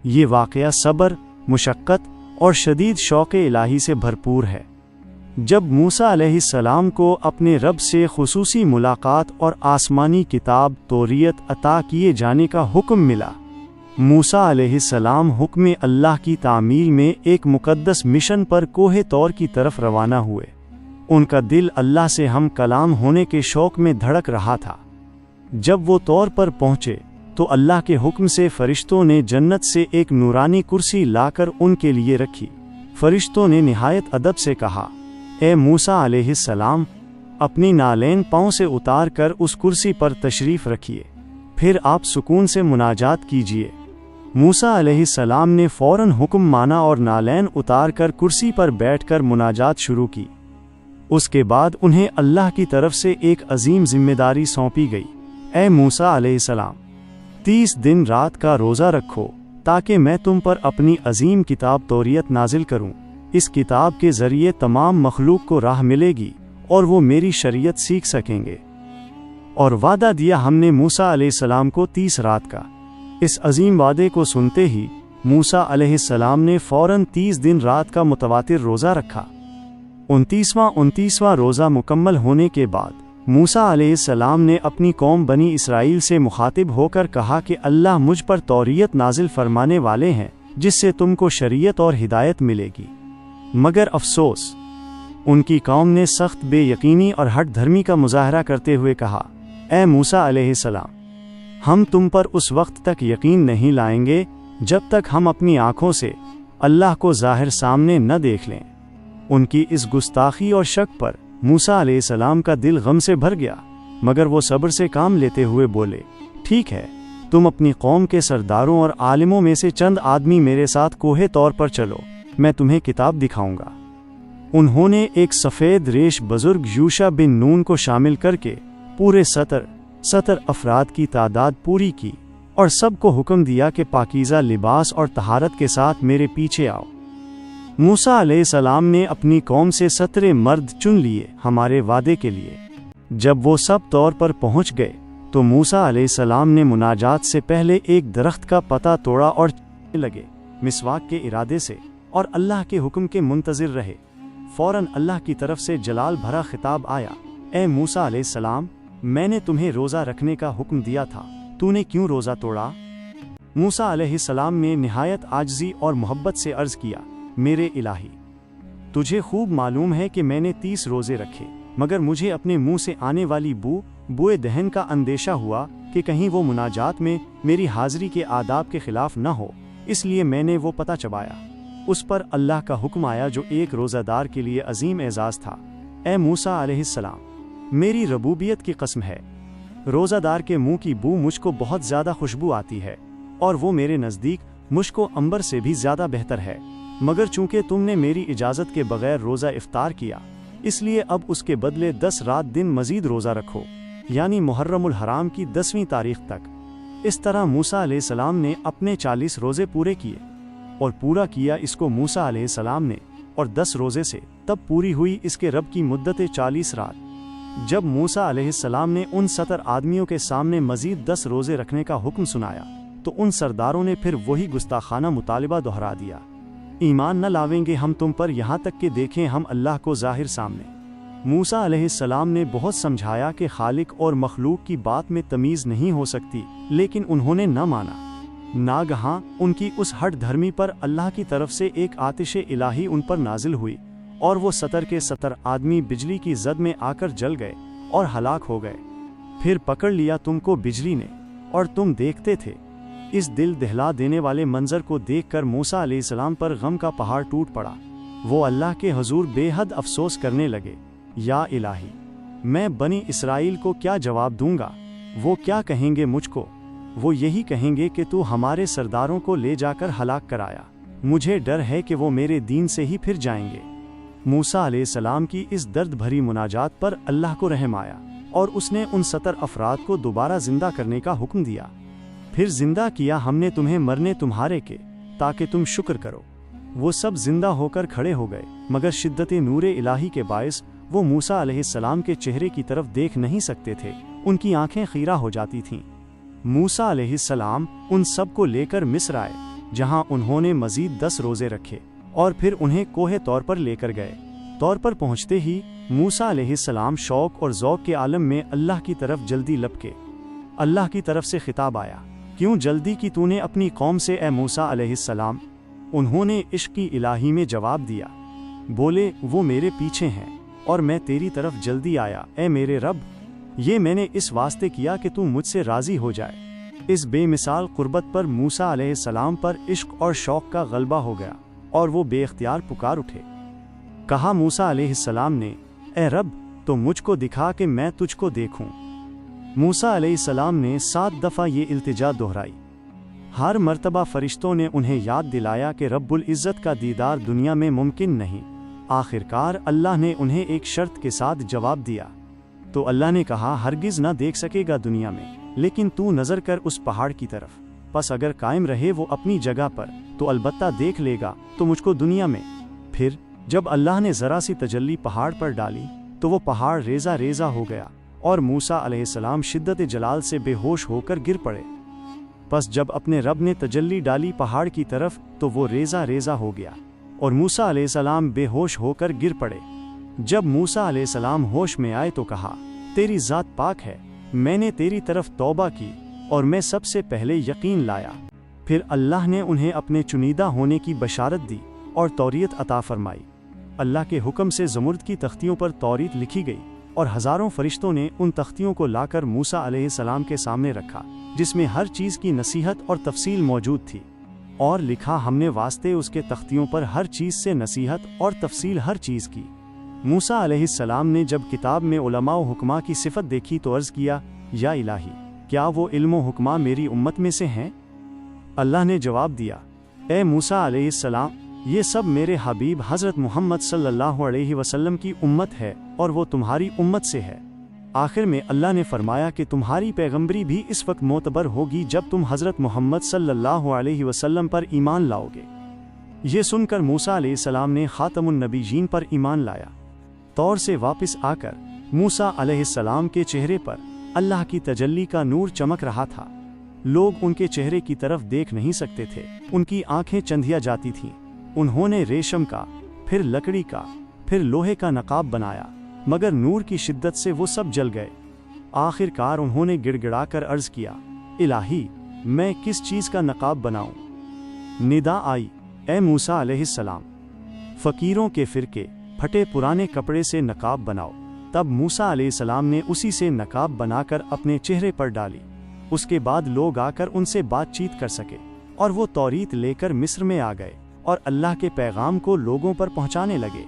یہ واقعہ صبر، مشقت اور شدید شوق الہی سے بھرپور ہے۔ جب موسیٰ علیہ السلام کو اپنے رب سے خصوصی ملاقات اور آسمانی کتاب توریت عطا کیے جانے کا حکم ملا، موسیٰ علیہ السلام حکم اللہ کی تعمیل میں ایک مقدس مشن پر کوہ طور کی طرف روانہ ہوئے۔ ان کا دل اللہ سے ہم کلام ہونے کے شوق میں دھڑک رہا تھا۔ جب وہ طور پر پہنچے تو اللہ کے حکم سے فرشتوں نے جنت سے ایک نورانی کرسی لا کر ان کے لیے رکھی۔ فرشتوں نے نہایت ادب سے کہا، اے موسیٰ علیہ السلام، اپنی نالین پاؤں سے اتار کر اس کرسی پر تشریف رکھیے، پھر آپ سکون سے مناجات کیجیے۔ موسیٰ علیہ السلام نے فوراً حکم مانا اور نالین اتار کر کرسی پر بیٹھ کر مناجات شروع کی۔ اس کے بعد انہیں اللہ کی طرف سے ایک عظیم ذمہ داری سونپی گئی، اے موسیٰ علیہ السلام، 30 دن رات کا روزہ رکھو تاکہ میں تم پر اپنی عظیم کتاب توریت نازل کروں۔ اس کتاب کے ذریعے تمام مخلوق کو راہ ملے گی اور وہ میری شریعت سیکھ سکیں گے۔ اور وعدہ دیا ہم نے موسیٰ علیہ السلام کو 30 رات کا۔ اس عظیم وعدے کو سنتے ہی موسیٰ علیہ السلام نے فوراً 30 دن رات کا متواتر روزہ رکھا۔ 29واں روزہ مکمل ہونے کے بعد موسیٰ علیہ السلام نے اپنی قوم بنی اسرائیل سے مخاطب ہو کر کہا کہ اللہ مجھ پر توریت نازل فرمانے والے ہیں جس سے تم کو شریعت اور ہدایت ملے گی، مگر افسوس، ان کی قوم نے سخت بے یقینی اور ہٹ دھرمی کا مظاہرہ کرتے ہوئے کہا، اے موسیٰ علیہ السلام، ہم تم پر اس وقت تک یقین نہیں لائیں گے جب تک ہم اپنی آنکھوں سے اللہ کو ظاہر سامنے نہ دیکھ لیں۔ ان کی اس گستاخی اور شک پر موسیٰ علیہ السلام کا دل غم سے بھر گیا، مگر وہ صبر سے کام لیتے ہوئے بولے، ٹھیک ہے، تم اپنی قوم کے سرداروں اور عالموں میں سے چند آدمی میرے ساتھ کوہ طور پر چلو، میں تمہیں کتاب دکھاؤں گا۔ انہوں نے ایک سفید ریش بزرگ یوشع بن نون کو شامل کر کے پورے 70 افراد کی تعداد پوری کی اور سب کو حکم دیا کہ پاکیزہ لباس اور طہارت کے ساتھ میرے پیچھے آؤ۔ موسیٰ علیہ السلام نے اپنی قوم سے 17 مرد چن لیے ہمارے وعدے کے لیے۔ جب وہ سب طور پر پہنچ گئے تو موسیٰ علیہ السلام نے مناجات سے پہلے ایک درخت کا پتا توڑا اور لگے مسواک کے ارادے سے اور اللہ کے حکم کے منتظر رہے۔ فوراً اللہ کی طرف سے جلال بھرا خطاب آیا، اے موسیٰ علیہ السلام، میں نے تمہیں روزہ رکھنے کا حکم دیا تھا، تو نے کیوں روزہ توڑا؟ موسیٰ علیہ السلام نے نہایت عاجزی اور محبت سے عرض کیا، میرے الہی، تجھے خوب معلوم ہے کہ میں نے 30 روزے رکھے، مگر مجھے اپنے منہ سے آنے والی بوئے دہن کا اندیشہ ہوا کہ کہیں وہ مناجات میں میری حاضری کے آداب کے خلاف نہ ہو، اس لیے میں نے وہ پتہ چبایا۔ اس پر اللہ کا حکم آیا جو ایک روزہ دار کے لیے عظیم اعزاز تھا، اے موسیٰ علیہ السلام، میری ربوبیت کی قسم ہے، روزہ دار کے منہ کی بو مجھ کو بہت زیادہ خوشبو آتی ہے اور وہ میرے نزدیک مجھ کو عنبر سے بھی زیادہ بہتر ہے، مگر چونکہ تم نے میری اجازت کے بغیر روزہ افطار کیا، اس لیے اب اس کے بدلے 10 رات دن مزید روزہ رکھو، یعنی محرم الحرام کی 10ویں تاریخ تک۔ اس طرح موسیٰ علیہ السلام نے اپنے 40 روزے پورے کیے اور پورا کیا اس کو موسیٰ علیہ السلام نے، اور 10 روزے سے تب پوری ہوئی اس کے رب کی مدت 40 رات۔ جب موسیٰ علیہ السلام نے ان 70 آدمیوں کے سامنے مزید 10 روزے رکھنے کا حکم سنایا تو ان سرداروں نے پھر وہی گستاخانہ مطالبہ دہرا دیا، ایمان نہ لاویں گے ہم تم پر یہاں تک کہ دیکھیں ہم اللہ کو ظاہر سامنے۔ موسیٰ علیہ السلام نے بہت سمجھایا کہ خالق اور مخلوق کی بات میں تمیز نہیں ہو سکتی، لیکن انہوں نے نہ مانا۔ ناگہاں ان کی اس ہٹ دھرمی پر اللہ کی طرف سے ایک آتش الہی ان پر نازل ہوئی اور وہ 70 کے 70 آدمی بجلی کی زد میں آ کر جل گئے اور ہلاک ہو گئے۔ پھر پکڑ لیا تم کو بجلی نے اور تم دیکھتے تھے۔ اس دل دہلا دینے والے منظر کو دیکھ کر موسیٰ علیہ السلام پر غم کا پہاڑ ٹوٹ پڑا۔ وہ اللہ کے حضور بے حد افسوس کرنے لگے، یا الہی، میں بنی اسرائیل کو کیا جواب دوں گا؟ وہ کیا کہیں گے مجھ کو؟ وہ یہی کہیں گے کہ تو ہمارے سرداروں کو لے جا کر ہلاک کرایا، مجھے ڈر ہے کہ وہ میرے دین سے ہی پھر جائیں گے۔ موسیٰ علیہ السلام کی اس درد بھری مناجات پر اللہ کو رحم آیا اور اس نے ان 70 افراد کو دوبارہ زندہ کرنے کا حکم دیا۔ پھر زندہ کیا ہم نے تمہیں مرنے تمہارے کے، تاکہ تم شکر کرو۔ وہ سب زندہ ہو کر کھڑے ہو گئے، مگر شدت نور الہی کے باعث وہ موسیٰ علیہ السلام کے چہرے کی طرف دیکھ نہیں سکتے تھے، ان کی آنکھیں خیرہ ہو جاتی تھیں۔ موسیٰ علیہ السلام ان سب کو لے کر مصر آئے جہاں انہوں نے مزید 10 روزے رکھے اور پھر انہیں کوہ طور پر لے کر گئے۔ طور پر پہنچتے ہی موسیٰ علیہ السلام شوق اور ذوق کے عالم میں اللہ کی طرف جلدی لپکے۔ اللہ کی طرف سے خطاب آیا، کیوں جلدی کی تو نے اپنی قوم سے اے موسیٰ علیہ السلام؟ انہوں نے عشق کی الہی میں جواب دیا، بولے وہ میرے پیچھے ہیں اور میں تیری طرف جلدی آیا اے میرے رب، یہ میں نے اس واسطے کیا کہ تو مجھ سے راضی ہو جائے۔ اس بے مثال قربت پر موسیٰ علیہ السلام پر عشق اور شوق کا غلبہ ہو گیا اور وہ بے اختیار پکار اٹھے۔ کہا موسیٰ علیہ السلام نے، اے رب تو مجھ کو دکھا کہ میں تجھ کو دیکھوں۔ موسیٰ علیہ السلام نے 7 دفعہ یہ التجا دہرائی۔ ہر مرتبہ فرشتوں نے انہیں یاد دلایا کہ رب العزت کا دیدار دنیا میں ممکن نہیں۔ آخرکار اللہ نے انہیں ایک شرط کے ساتھ جواب دیا۔ تو اللہ نے کہا، ہرگز نہ دیکھ سکے گا دنیا میں، لیکن تو نظر کر اس پہاڑ کی طرف، پس اگر قائم رہے وہ اپنی جگہ پر تو البتہ دیکھ لے گا تو مجھ کو دنیا میں۔ پھر جب اللہ نے ذرا سی تجلی پہاڑ پر ڈالی تو وہ پہاڑ ریزہ ریزہ ہو گیا اور موسیٰ علیہ السلام شدت جلال سے بے ہوش ہو کر گر پڑے۔ پس جب اپنے رب نے تجلی ڈالی پہاڑ کی طرف تو وہ ریزہ ریزہ ہو گیا اور موسیٰ علیہ السلام بے ہوش ہو کر گر پڑے۔ جب موسیٰ علیہ السلام ہوش میں آئے تو کہا، تیری ذات پاک ہے، میں نے تیری طرف توبہ کی اور میں سب سے پہلے یقین لایا۔ پھر اللہ نے انہیں اپنے چنیدہ ہونے کی بشارت دی اور توریت عطا فرمائی۔ اللہ کے حکم سے زمرد کی تختیوں پر توریت لکھی گئی اور ہزاروں فرشتوں نے ان تختیوں کو لا کر موسیٰ علیہ السلام کے سامنے رکھا، جس میں ہر چیز کی نصیحت اور تفصیل موجود تھی، اور لکھا ہم نے واسطے اس کے تختیوں پر ہر چیز سے نصیحت اور تفصیل ہر چیز کی۔ موسیٰ علیہ السلام نے جب کتاب میں علماء و حکماء کی صفت دیکھی تو عرض کیا، یا الہی، کیا وہ علم و حکماء میری امت میں سے ہیں؟ اللہ نے جواب دیا، اے موسیٰ علیہ السلام، یہ سب میرے حبیب حضرت محمد صلی اللہ علیہ وسلم کی امت ہے اور وہ تمہاری امت سے ہے۔ آخر میں اللہ نے فرمایا کہ تمہاری پیغمبری بھی اس وقت معتبر ہوگی جب تم حضرت محمد صلی اللہ علیہ وسلم پر ایمان لاؤ گے۔ یہ سن کر موسیٰ علیہ السلام نے خاتم النبیین پر ایمان لایا۔ طور سے واپس آ کر موسیٰ علیہ السلام کے چہرے پر اللہ کی تجلی کا نور چمک رہا تھا۔ لوگ ان کے چہرے کی طرف دیکھ نہیں سکتے تھے، ان کی آنکھیں چندھیا جاتی تھیں۔ انہوں نے ریشم کا، پھر لکڑی کا، پھر لوہے کا نقاب بنایا، مگر نور کی شدت سے وہ سب جل گئے۔ آخر کار انہوں نے گڑ گڑا کر عرض کیا، الہی، میں کس چیز کا نقاب بناؤں؟ ندا آئی، اے موسیٰ علیہ السلام، فقیروں کے فرقے، پھٹے پرانے کپڑے سے نقاب بناؤ۔ تب موسیٰ علیہ السلام نے اسی سے نقاب بنا کر اپنے چہرے پر ڈالی۔ اس کے بعد لوگ آ کر ان سے بات چیت کر سکے، اور وہ توریت لے کر مصر میں آ گئے اور اللہ کے پیغام کو لوگوں پر پہنچانے لگے۔